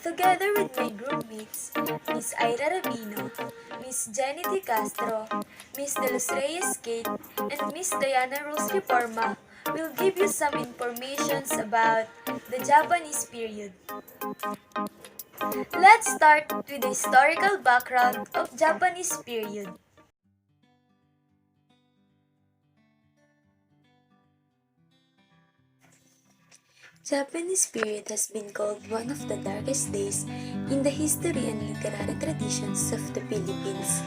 Together with my groupmates, Miss Aira Rabino, Miss Jenney Castro, Miss Delos Reyes Kate, and Miss Diana Rose Reforma, will give you some information about the Japanese period. Let's start with the historical background of Japanese period. Japanese period has been called one of the darkest days in the history and literary traditions of the Philippines.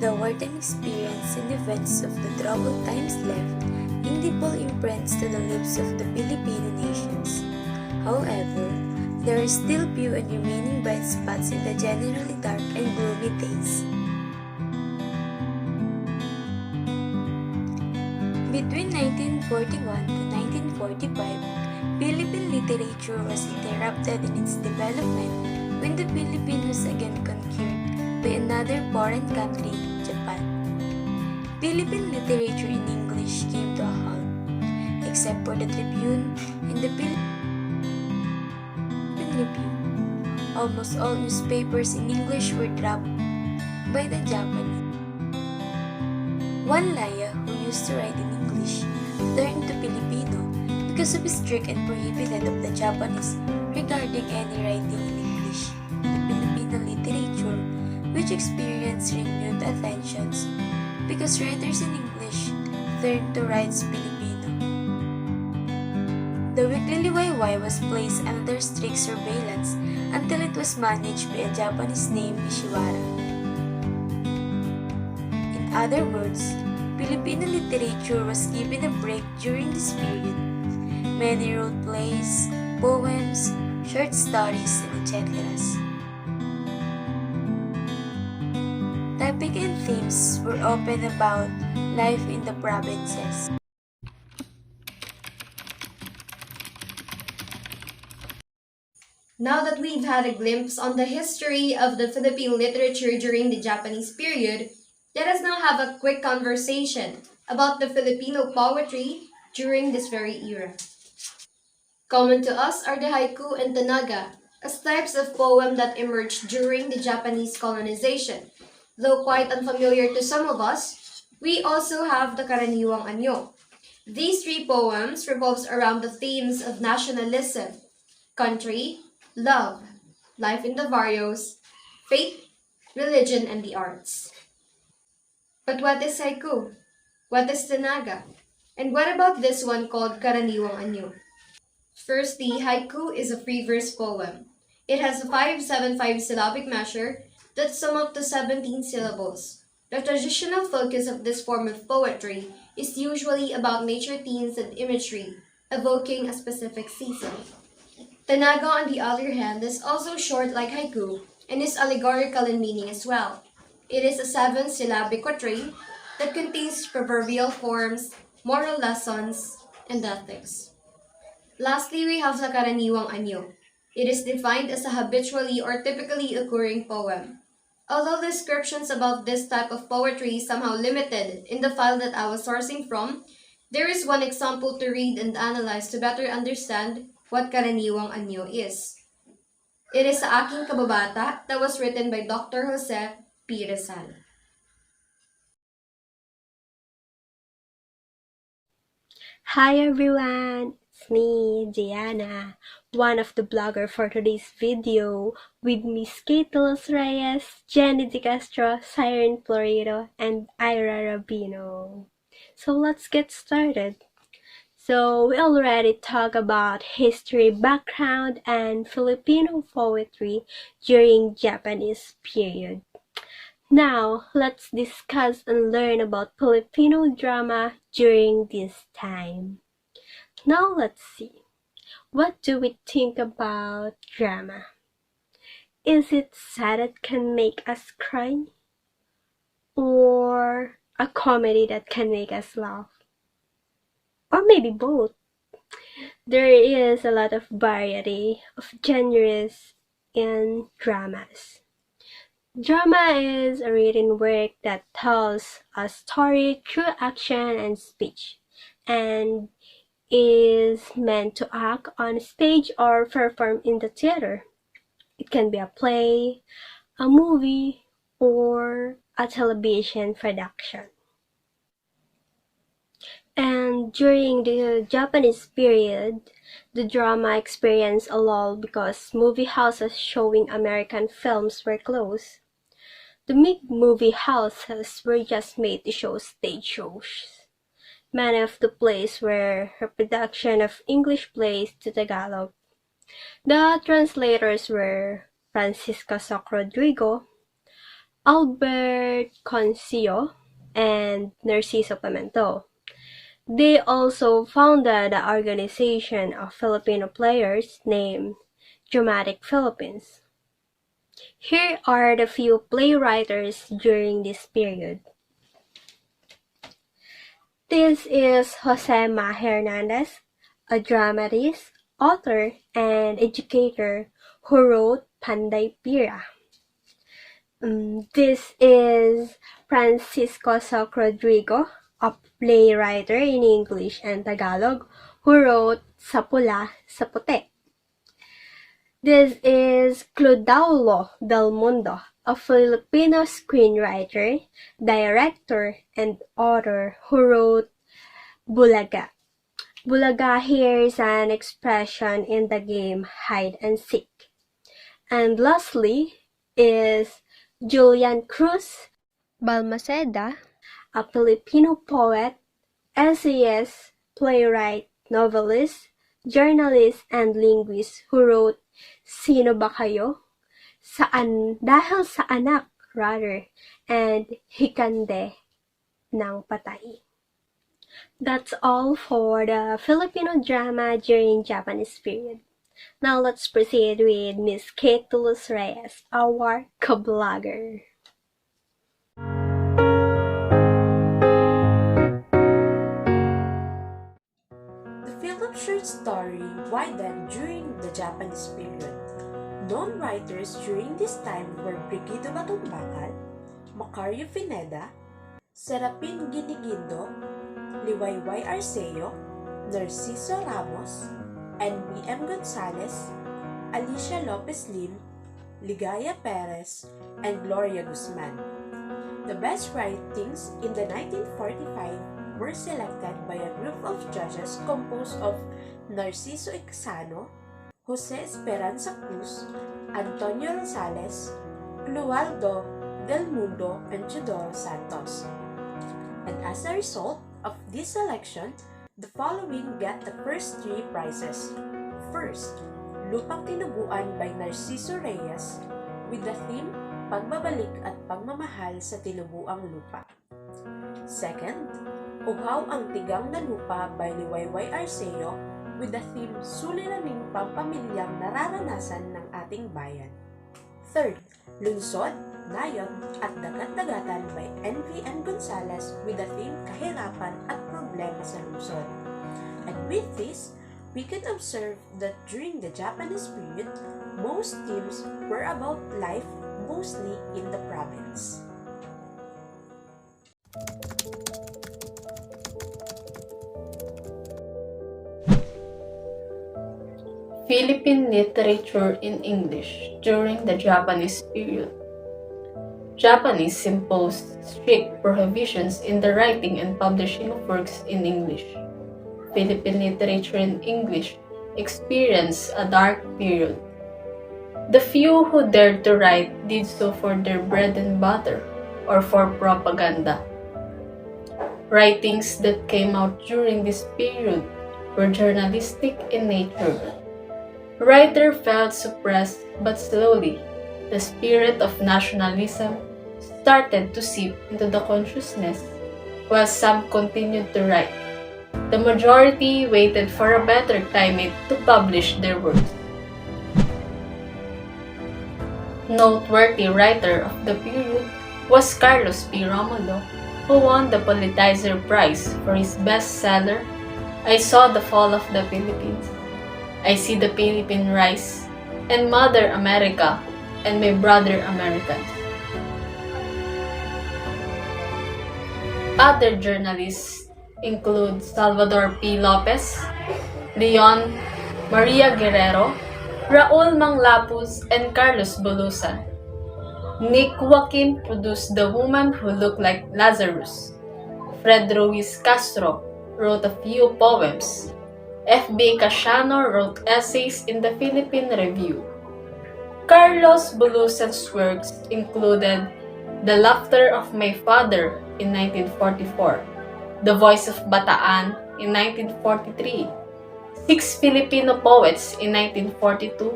The wartime experience and events of the troubled times left indelible imprints to the lives of the Filipino nations. However, there are still few and remaining bright spots in the generally dark and gloomy days. Between 1941 to 1945, Philippine literature was interrupted in its development when the Philippines was again conquered by another foreign country, Japan. Philippine literature in English came to a halt, except for the Tribune and the Philippine Review. Almost all newspapers in English were dropped by the Japanese. One Laya, who used to write in English, turned to Filipino because of his strict and prohibited of the Japanese regarding any writing in English. The Filipino literature, which experienced renewed attentions because writers in English turned to write Filipino. The weekly Liwayway was placed under strict surveillance until it was managed by a Japanese named Ishiwara. In other words, Filipino literature was given a break during this period. Many wrote plays, poems, short stories, and etc. Topic and themes were open about life in the provinces. Now that we've had a glimpse on the history of the Philippine literature during the Japanese period, let us now have a quick conversation about the Filipino poetry during this very era. Common to us are the haiku and tanaga, as types of poem that emerged during the Japanese colonization. Though quite unfamiliar to some of us, we also have the karaniwang anyo. These three poems revolves around the themes of nationalism, country, love, life in the barrios, faith, religion, and the arts. But what is haiku? What is tanaga? And what about this one called karaniwang anyo? Firstly, haiku is a free verse poem. It has a 575 syllabic measure that sum up to 17 syllables. The traditional focus of this form of poetry is usually about nature themes and imagery, evoking a specific season. Tanaga, on the other hand, is also short like haiku and is allegorical in meaning as well. It is a 7-syllabic quatrain that contains proverbial forms, moral lessons, and ethics. Lastly, we have the karaniwang anyo. It is defined as a habitually or typically occurring poem. Although descriptions about this type of poetry is somehow limited in the file that I was sourcing from, there is one example to read and analyze to better understand what karaniwang anyo is. It is Sa Aking Kababata that was written by Dr. Jose P. Rizal. Hi everyone, it's me, Diana, one of the blogger for today's video with Miss Delos Reyes, Jenney Castro, Cyren, Florido, and Aira Rabino. So let's get started. So we already talked about history, background, and Filipino poetry during Japanese period. Now, let's discuss and learn about Filipino drama during this time. Now, let's see. What do we think about drama? Is it sad that can make us cry? Or a comedy that can make us laugh? Or maybe both. There is a lot of variety of genres in dramas. Drama is a written work that tells a story through action and speech, and is meant to act on stage or perform in the theater. It can be a play, a movie, or a television production. And during the Japanese period, the drama experienced a lull because movie houses showing American films were closed. The big movie houses were just made to show stage shows. Many of the plays were reproduction of English plays to Tagalog. The translators were Francisco Soc Rodrigo, Albert Concio, and Narciso Pimento. They also founded the organization of Filipino players named Dramatic Philippines. Here are the few playwrights during this period. This is Jose Ma Hernandez, a dramatist, author, and educator who wrote Panday Pira. This is Francisco Soc Rodrigo, a playwright in English and Tagalog who wrote Sa Pula, Sa Puti. This is Clodaulo Del Mundo, a Filipino screenwriter, director, and author who wrote Bulaga. Bulaga here is an expression in the game hide and seek. And lastly is Julian Cruz Balmaceda, a Filipino poet, essayist, playwright, novelist, journalist, and linguist who wrote Sino Ba Kayo? Dahil sa anak, rather, and Hikande ng Patay. That's all for the Filipino drama during Japanese period. Now let's proceed with Miss Kate Reyes, our ka-blogger. The Philip short story widened during the Japanese period. Known writers during this time were Brigido Batumbakal, Macario Pineda, Serapin Ginigindo, Liwayway Arceo, Narciso Ramos, and B.M. Gonzalez, Alicia Lopez Lim, Ligaya Perez, and Gloria Guzman. The best writings in the 1945 were selected by a group of judges composed of Narciso Ixano, Jose Esperanza Cruz, Antonio Rosales, Cloaldo Del Mundo, and Teodoro Santos. And as a result of this selection, the following get the first three prizes. First, Lupang Tinubuan by Narciso Reyes with the theme Pagbabalik at Pagmamahal sa Tinubuang Lupa. Second, Uhaw ang Tigang na Lupa by Liwayway Arceo with the theme Suliraning Pampamilyang Nararanasan ng Ating Bayan. Third, Lunsod, Nayon at Dagat-Dagatan by N.V.M. Gonzalez with the theme Kahirapan at Problema sa Lungsod. And with this, we can observe that during the Japanese period, most themes were about life mostly in the province. Philippine literature in English during the Japanese period. Japanese imposed strict prohibitions in the writing and publishing of works in English. Philippine literature in English experienced a dark period. The few who dared to write did so for their bread and butter or for propaganda. Writings that came out during this period were journalistic in nature. Writer felt suppressed, but slowly, the spirit of nationalism started to seep into the consciousness, while some continued to write. The majority waited for a better climate to publish their works. Noteworthy writer of the period was Carlos P. Romulo, who won the Pulitzer Prize for his bestseller, I Saw the Fall of the Philippines, I See the Philippine Rise, and Mother America and My Brother Americans. Other journalists include Salvador P. Lopez, Leon Maria Guerrero, Raul Manglapus and Carlos Bulusan. Nick Joaquin produced The Woman Who Looked Like Lazarus. Fred Ruiz Castro wrote a few poems. F.B. Casiano wrote essays in the Philippine Review. Carlos Bulusan's works included The Laughter of My Father in 1944, The Voice of Bataan in 1943, Six Filipino Poets in 1942.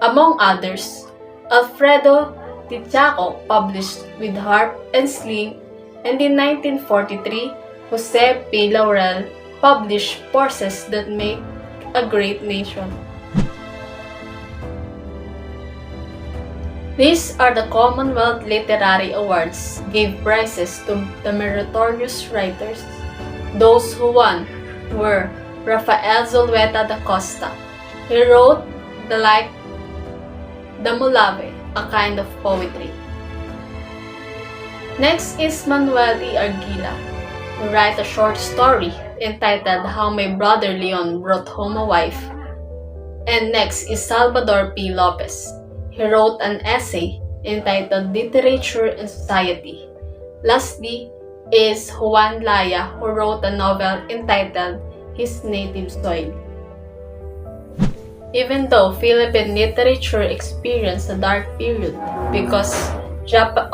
Among others, Alfredo Tichaco published With Harp and Sling, and in 1943, Jose P. Laurel published Forces That Make a Great Nation. These are the Commonwealth Literary Awards gave prizes to the meritorious writers. Those who won were Rafael Zulueta da Costa. He wrote the Mulave, a kind of poetry. Next is Manuel E. Arguila, who wrote a short story entitled How My Brother Leon Brought Home a Wife. And next is Salvador P. Lopez. He wrote an essay entitled Literature and Society. Lastly is Juan Laya, who wrote a novel entitled His Native Soil. Even though Philippine literature experienced a dark period because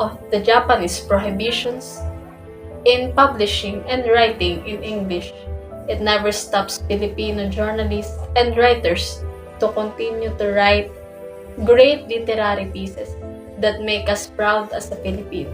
of the Japanese prohibitions in publishing and writing in English, it never stops Filipino journalists and writers to continue to write great literary pieces that make us proud as a Filipino.